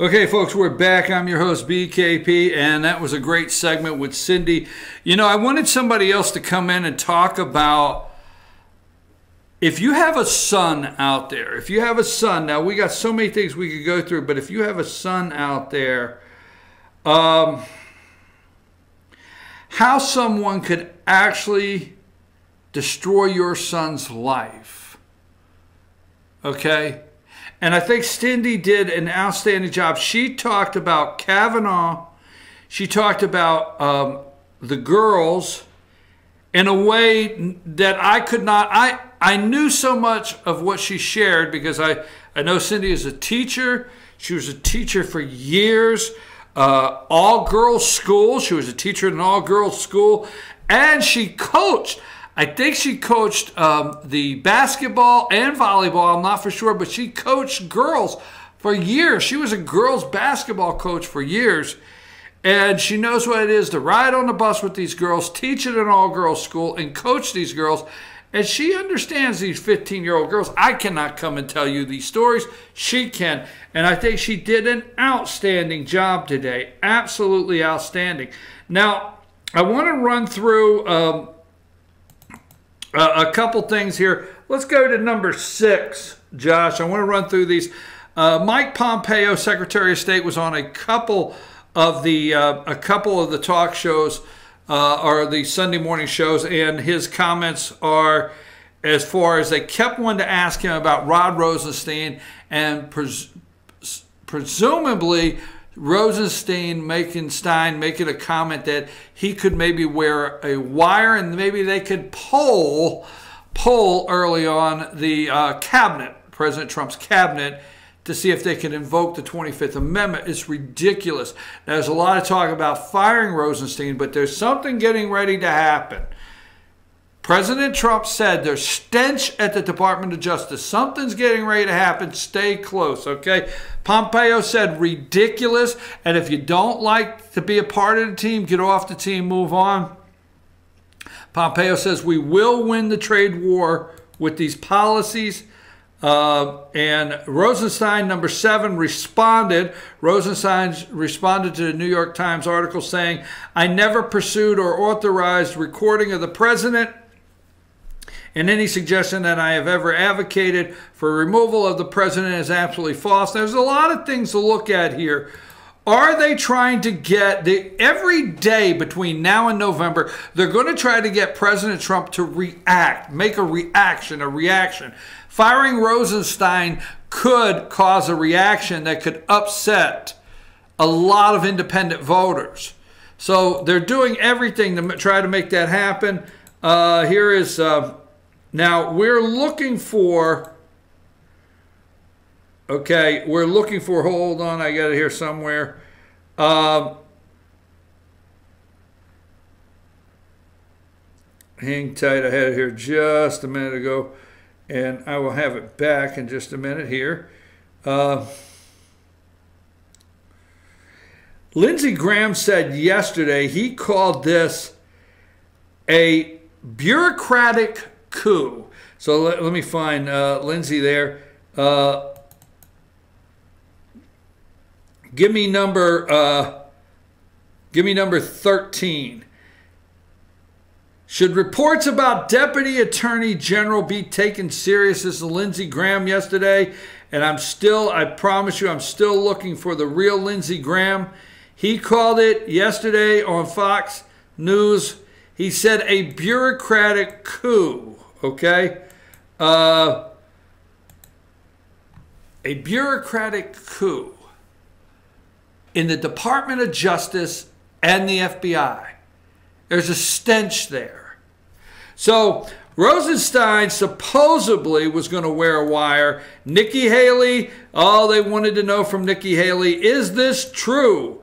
Okay, folks, we're back. I'm your host, BKP, and that was a great segment with Cindy. You know, I wanted somebody else to come in and talk about if you have a son out there, if you have a son, now we got so many things we could go through, but if you have a son out there, how someone could actually destroy your son's life, okay? And I think Cindy did an outstanding job. She talked about Kavanaugh. She talked about the girls in a way that I could not. I knew so much of what she shared because I know Cindy is a teacher. She was a teacher for years. All-girls school. She was a teacher in an all-girls school. And she coached. I think she coached the basketball and volleyball. I'm not for sure, but she coached girls for years. She was a girls basketball coach for years, and she knows what it is to ride on the bus with these girls, teach at an all-girls school, and coach these girls. And she understands these 15-year-old girls. I cannot come and tell you these stories. She can. And I think she did an outstanding job today. Absolutely outstanding. Now, I want to run through a couple things here. Let's go to number 6, Josh. I want to run through these. Mike Pompeo, Secretary of State, was on a couple of the talk shows or the Sunday morning shows, and his comments are as far as they kept wanting to ask him about Rod Rosenstein, and presumably Rosenstein making a comment that he could maybe wear a wire and maybe they could poll early on the cabinet, President Trump's cabinet, to see if they can invoke the 25th Amendment. It's ridiculous. There's a lot of talk about firing Rosenstein, but there's something getting ready to happen. President Trump said there's stench at the Department of Justice. Something's getting ready to happen. Stay close, okay? Pompeo said ridiculous, and if you don't like to be a part of the team, get off the team, move on. Pompeo says we will win the trade war with these policies. And Rosenstein, number 7, responded. Rosenstein responded to the New York Times article saying, I never pursued or authorized recording of the president, and any suggestion that I have ever advocated for removal of the president is absolutely false. There's a lot of things to look at here. Are they trying to get, every day between now and November, they're going to try to get President Trump to react, make a reaction. Firing Rosenstein could cause a reaction that could upset a lot of independent voters. So they're doing everything to try to make that happen. Here is... Now, we're looking for, hold on, I got it here somewhere. Hang tight, I had it here just a minute ago, and I will have it back in just a minute here. Lindsey Graham said yesterday he called this a bureaucratic coup. So let me find Lindsay there. Give me number 13. Should reports about Deputy Attorney General be taken serious? This is Lindsey Graham yesterday, and I promise you, I'm still looking for the real Lindsey Graham. He called it yesterday on Fox News. He said a bureaucratic coup, okay? A bureaucratic coup in the Department of Justice and the FBI. There's a stench there. So Rosenstein supposedly was going to wear a wire. Nikki Haley, all they wanted to know from Nikki Haley, is this true?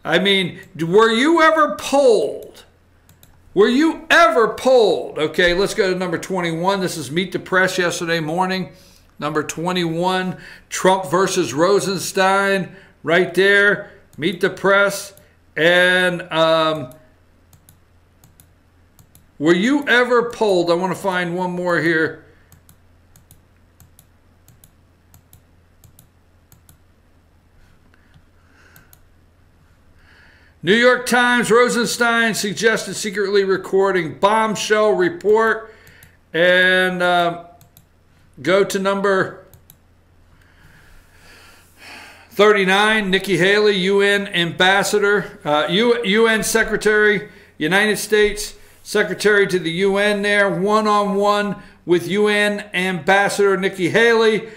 I mean, were you ever polled? Were you ever polled? Okay, let's go to number 21. This is Meet the Press yesterday morning. Number 21, Trump versus Rosenstein. Right there, Meet the Press. And were you ever polled? I want to find one more here. New York Times, Rosenstein suggested secretly recording bombshell report. And go to number 39, Nikki Haley, UN Ambassador, UN Secretary, United States Secretary to the UN there, one-on-one with UN Ambassador Nikki Haley.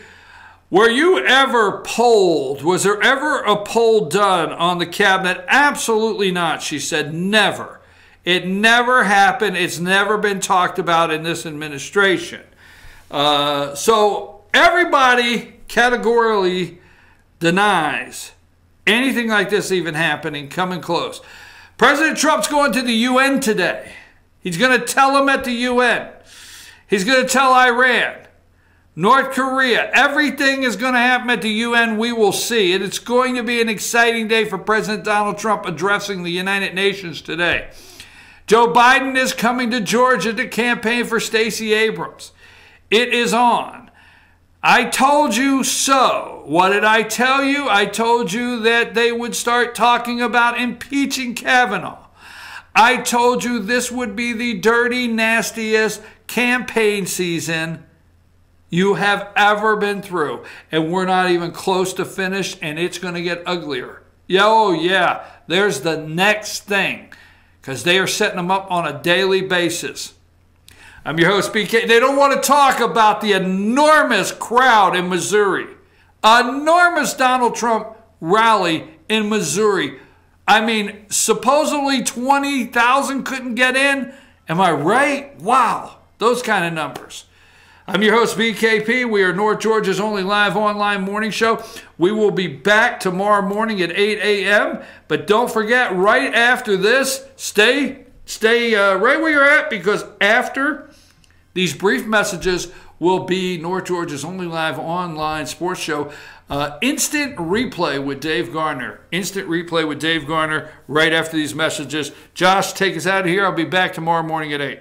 Were you ever polled? Was there ever a poll done on the cabinet? Absolutely not, she said. Never. It never happened. It's never been talked about in this administration. So everybody categorically denies anything like this even happening, coming close. President Trump's going to the UN today. He's going to tell them at the UN. He's going to tell Iran, North Korea, everything is going to happen at the UN. We will see. And it's going to be an exciting day for President Donald Trump addressing the United Nations today. Joe Biden is coming to Georgia to campaign for Stacey Abrams. It is on. I told you so. What did I tell you? I told you that they would start talking about impeaching Kavanaugh. I told you this would be the dirty, nastiest campaign season you have ever been through. And we're not even close to finished, and it's going to get uglier. Oh, yeah, there's the next thing, because they are setting them up on a daily basis. I'm your host, BK. They don't want to talk about the enormous crowd in Missouri. Enormous Donald Trump rally in Missouri. I mean, supposedly 20,000 couldn't get in. Am I right? Wow, those kind of numbers. I'm your host, BKP. We are North Georgia's only live online morning show. We will be back tomorrow morning at 8 a.m. But don't forget, right after this, stay right where you're at, because after these brief messages will be North Georgia's only live online sports show, Instant Replay with Dave Garner. Instant Replay with Dave Garner right after these messages. Josh, take us out of here. I'll be back tomorrow morning at 8.